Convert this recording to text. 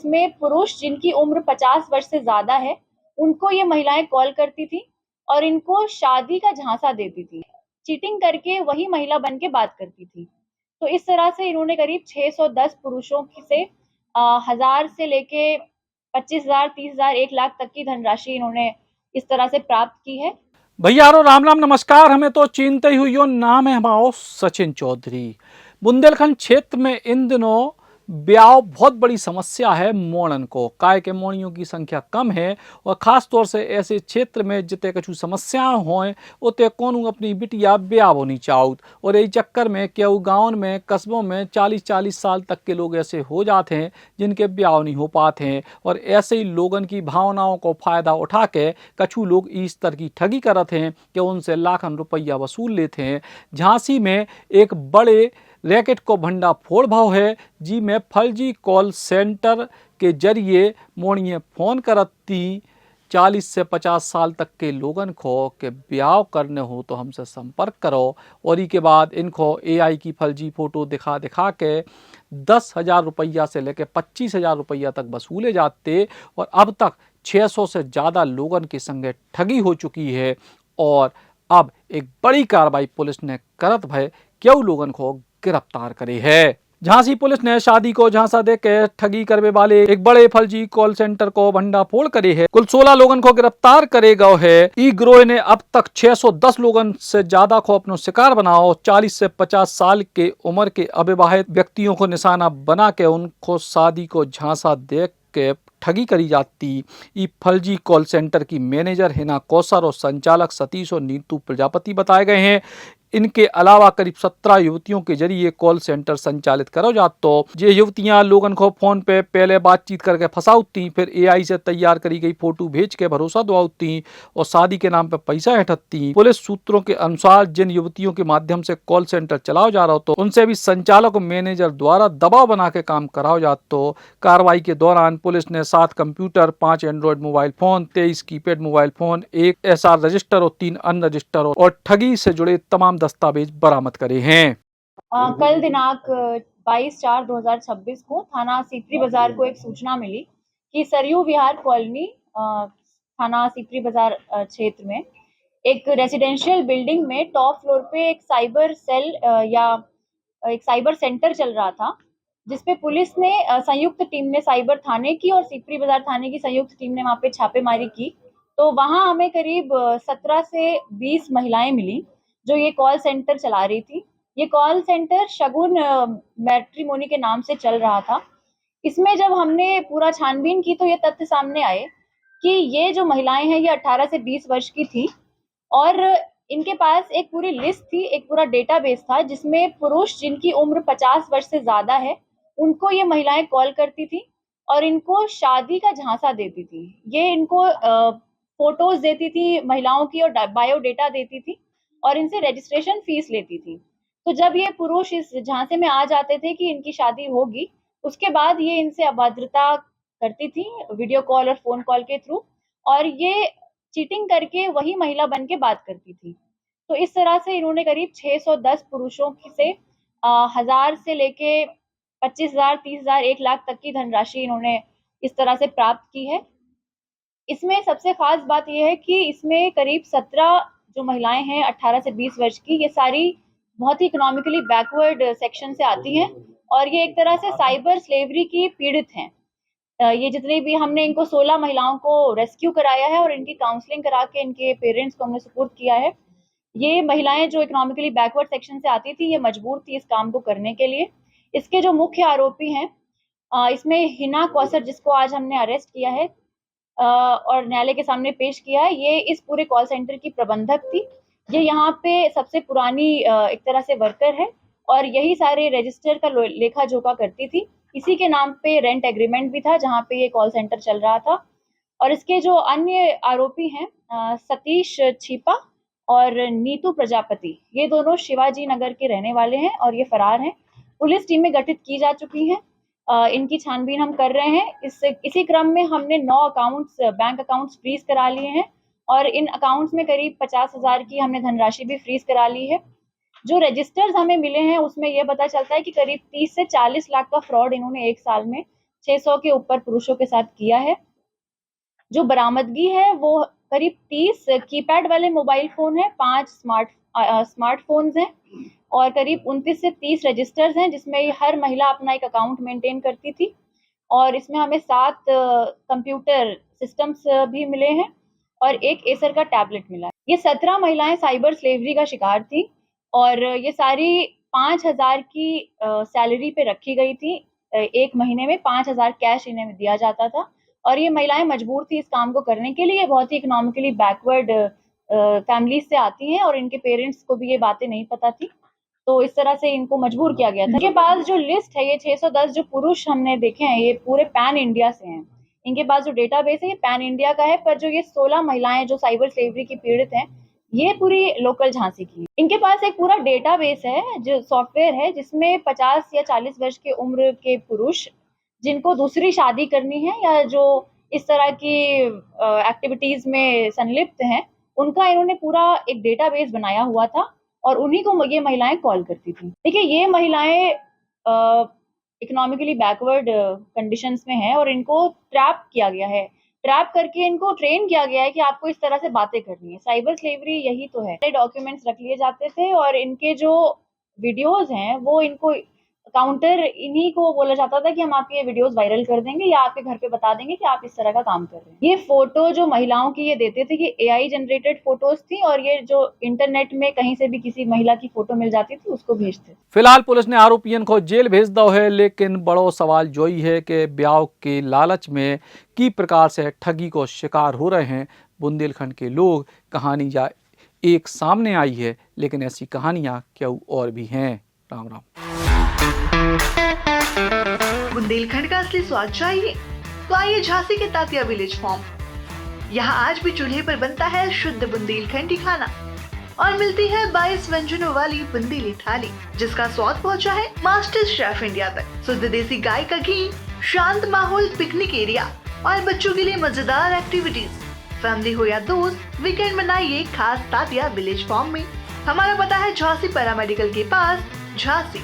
जिसमें पुरुष जिनकी उम्र 50 वर्ष से ज्यादा है उनको ये महिलाएं कॉल करती थी और इनको शादी का झांसा देती थी। चीटिंग करके वही महिला बन के बात करती थी। तो इस तरह से इन्होंने करीब 610 पुरुषों से 1000 से लेके 25,000, 30,000, 1 लाख तक की धनराशि इन्होंने इस तरह से प्राप्त की है। भैया राम राम नमस्कार। हमें तो चिंता ही हुई हो। नाम है हमारा सचिन चौधरी। बुंदेलखंड क्षेत्र में इन दिनों ब्याह बहुत बड़ी समस्या है मोड़न को। काय के मोड़ियों की संख्या कम है और खास तौर से ऐसे क्षेत्र में जिते कछु समस्याएं हों उते कोनू अपनी बिटिया ब्याह होनी चाहत और यही चक्कर में केहू गाँव में कस्बों में 40-40 साल तक के लोग ऐसे हो जाते हैं जिनके ब्याह नहीं हो पाते हैं। और ऐसे ही लोगन की भावनाओं को फायदा उठा के कछु लोग इस तरह की ठगी करते हैं कि उनसे लाखन रुपया वसूल लेते हैं। झांसी में एक बड़े रैकेट को भंडाफोड़ भाव है जी में फर्जी कॉल सेंटर के जरिए मोड़िए फोन करती 40 से 50 साल तक के लोगन को के ब्याह करने हो तो हमसे संपर्क करो और के बाद इनको AI की फर्जी फोटो दिखा दिखा के 10,000 रुपया से लेकर 25,000 रुपया तक वसूले जाते और अब तक 600 से ज़्यादा लोगन के संगे ठगी हो चुकी है। और अब एक बड़ी कार्रवाई पुलिस ने करत भय क्यों लोगन को गिरफ्तार करे है। झांसी पुलिस ने शादी को झांसा देकर ठगी करने वाले एक बड़े फर्जी कॉल सेंटर को भंडाफोड़ करे है। कुल 16 लोगन को गिरफ्तार करे गए है। ई गिरोह ने अब तक 610 लोगन से ज्यादा को अपनो शिकार बनाओ। 40 से 50 साल के उम्र के अविवाहित व्यक्तियों को निशाना बना के उनको शादी को झांसा दे के ठगी करी जाती। ई फर्जी कॉल सेंटर की मैनेजर हिना कौसर और संचालक सतीश और नीतू प्रजापति बताए गए हैं। इनके अलावा करीब 17 युवतियों के जरिए कॉल सेंटर संचालित करो जातो। ये युवतियां लोगन को फोन पे पहले बातचीत करके फंसाउती, फिर AI से तैयार करी गई फोटो भेज के भरोसा दुआती और शादी के नाम पे पैसा हटती। पुलिस सूत्रों के अनुसार जिन युवतियों के माध्यम से कॉल सेंटर चलाओ जा रहा तो उनसे भी संचालक और मैनेजर द्वारा दबाव बना के काम कराओ जातो। कार्रवाई के दौरान पुलिस ने 7 computer, 5 Android mobile phone, 23 keypad mobile phone, 1 SR register और 3 अन्य रजिस्टर और ठगी से जुड़े तमाम दस्तावेज बरामद करे हैं। कल दिनांक 22/4/2026 को थाना सीपरी बाजार को एक सूचना मिली कि सरयू विहार कॉलोनी थाना सीपरी बाजार क्षेत्र में एक रेजिडेंशियल बिल्डिंग में टॉप फ्लोर पे एक साइबर सेल या एक साइबर सेंटर चल रहा था, जिसपे पुलिस ने संयुक्त टीम ने साइबर थाने की और सीपरी बाजार थाने की संयुक्त टीम ने वहां पे छापेमारी की। तो वहां हमें करीब 17 से 20 महिलाएं मिली जो ये कॉल सेंटर चला रही थी। ये कॉल सेंटर शगुन मैट्रिमोनी के नाम से चल रहा था। इसमें जब हमने पूरा छानबीन की तो ये तथ्य सामने आए कि ये जो महिलाएं हैं ये 18 से 20 वर्ष की थी और इनके पास एक पूरी लिस्ट थी, एक पूरा डेटाबेस था जिसमें पुरुष जिनकी उम्र 50 वर्ष से ज्यादा है उनको ये महिलाएं कॉल करती थी और इनको शादी का झांसा देती थी। ये इनको फोटोज देती थी महिलाओं की और बायोडेटा देती थी और इनसे रजिस्ट्रेशन फीस लेती थी। तो जब ये पुरुष इस झांसे में आ जाते थे कि इनकी शादी होगी, उसके बाद ये इनसे अभद्रता करती थी वीडियो कॉल और फोन कॉल के थ्रू, और ये चीटिंग करके वही महिला बन के बात करती थी। तो इस तरह से इन्होंने करीब 610 पुरुषों से 1000 से लेके 25,000, 30,000, 1 लाख तक की धनराशि इन्होंने इस तरह से प्राप्त की है। इसमें सबसे खास बात यह है कि इसमें करीब 17 जो महिलाएं हैं 18 से 20 वर्ष की, ये सारी बहुत ही इकोनॉमिकली बैकवर्ड सेक्शन से आती हैं और ये एक तरह से साइबर स्लेवरी की पीड़ित हैं। ये जितने भी हमने इनको 16 महिलाओं को रेस्क्यू कराया है और इनकी काउंसलिंग करा के इनके पेरेंट्स को हमने सपोर्ट किया है। ये महिलाएं जो इकोनॉमिकली बैकवर्ड सेक्शन से आती थी, ये मजबूर थी इस काम को करने के लिए। इसके जो मुख्य आरोपी हैं, इसमें हिना कौसर जिसको आज हमने अरेस्ट किया है और न्यायालय के सामने पेश किया है, ये इस पूरे कॉल सेंटर की प्रबंधक थी। ये यहाँ पे सबसे पुरानी एक तरह से वर्कर है और यही सारे रजिस्टर का लेखा जोखा करती थी। इसी के नाम पे रेंट एग्रीमेंट भी था जहाँ पे ये कॉल सेंटर चल रहा था। और इसके जो अन्य आरोपी हैं सतीश छिपा और नीतू प्रजापति, ये दोनों शिवाजी नगर के रहने वाले हैं और ये फरार हैं। पुलिस टीमें गठित की जा चुकी हैं, इनकी छानबीन हम कर रहे हैं। इसी क्रम में हमने 9 अकाउंट्स, बैंक अकाउंट्स फ्रीज करा लिए हैं और इन अकाउंट्स में करीब 50,000 की हमने धनराशि भी फ्रीज करा ली है। जो रजिस्टर्स हमें मिले हैं उसमें यह पता चलता है कि करीब 30 से 40 लाख का फ्रॉड इन्होंने एक साल में 600 के ऊपर पुरुषों के साथ किया है। जो बरामदगी है वो करीब 30 कीपैड वाले मोबाइल फोन है, 5 स्मार्टफोन्स हैं और करीब 29 से 30 रजिस्टर्स हैं, जिसमें हर महिला अपना एक अकाउंट मेंटेन करती थी। और इसमें हमें 7 कंप्यूटर सिस्टम्स भी मिले हैं और एक एसर का टैबलेट मिला है। ये 17 महिलाएं साइबर स्लेवरी का शिकार थी और ये सारी 5,000 की सैलरी पे रखी गई थी। एक महीने में 5,000 कैश इन्हें दिया जाता था और ये महिलाएं मजबूर थी इस काम को करने के लिए। बहुत ही इकोनॉमिकली बैकवर्ड फैमिलीज से आती हैं और इनके पेरेंट्स को भी ये बातें नहीं पता थी, तो इस तरह से इनको मजबूर किया गया था। इनके पास जो लिस्ट है, ये 610 जो पुरुष हमने देखे हैं, ये पूरे पैन इंडिया से हैं। इनके पास जो डेटाबेस है ये पैन इंडिया का है, पर जो ये 16 महिलाएं जो साइबर स्लेवरी की पीड़ित हैं, ये पूरी लोकल झांसी की। इनके पास एक पूरा डेटाबेस है, जो सॉफ्टवेयर है, जिसमें 50 या 40 वर्ष की उम्र के पुरुष जिनको दूसरी शादी करनी है या जो इस तरह की एक्टिविटीज में संलिप्त हैं, उनका इन्होंने पूरा एक डेटाबेस बनाया हुआ था और उन्हीं को ये महिलाएं कॉल करती थी। देखिए, ये महिलाएं इकोनॉमिकली बैकवर्ड कंडीशंस में हैं और इनको ट्रैप किया गया है। ट्रैप करके इनको ट्रेन किया गया है कि आपको इस तरह से बातें करनी है। साइबर स्लेवरी यही तो है। डॉक्यूमेंट्स रख लिए जाते थे और इनके जो वीडियोस हैं वो इनको काउंटर इन्हीं को बोला जाता था कि हम आपके ये वीडियोस वायरल कर देंगे या आपके घर पे बता देंगे कि आप इस तरह का काम कर रहे हैं। ये फोटो जो महिलाओं की ये देते थे, ये एआई जनरेटेड फोटोज थी और ये जो इंटरनेट में कहीं से भी किसी महिला की फोटो मिल जाती थी उसको भेजते। फिलहाल पुलिस ने आरोपियन को जेल भेज दो है, लेकिन बड़ो सवाल जो ही है कि ब्याह के लालच में की प्रकार से ठगी को शिकार हो रहे हैं बुंदेलखंड के लोग। कहानी जा एक सामने आई है, लेकिन ऐसी कहानियां क्यों और भी हैं। राम राम। बुंदेलखंड का असली स्वाद चाहिए तो आइए झांसी के तात्या विलेज फार्म। यहाँ आज भी चूल्हे पर बनता है शुद्ध बुंदेलखंडी खाना और मिलती है 22 व्यंजनों वाली बुंदेली थाली, जिसका स्वाद पहुँचा है मास्टर शेफ इंडिया तक। शुद्ध देसी गाय का घी, शांत माहौल, पिकनिक एरिया और बच्चों के लिए मजेदार एक्टिविटीज। फैमिली हो या दोस्त, वीकेंड मनाइए खास तात्या विलेज फार्म में। हमारा पता है झांसी पैरामेडिकल के पास, झांसी।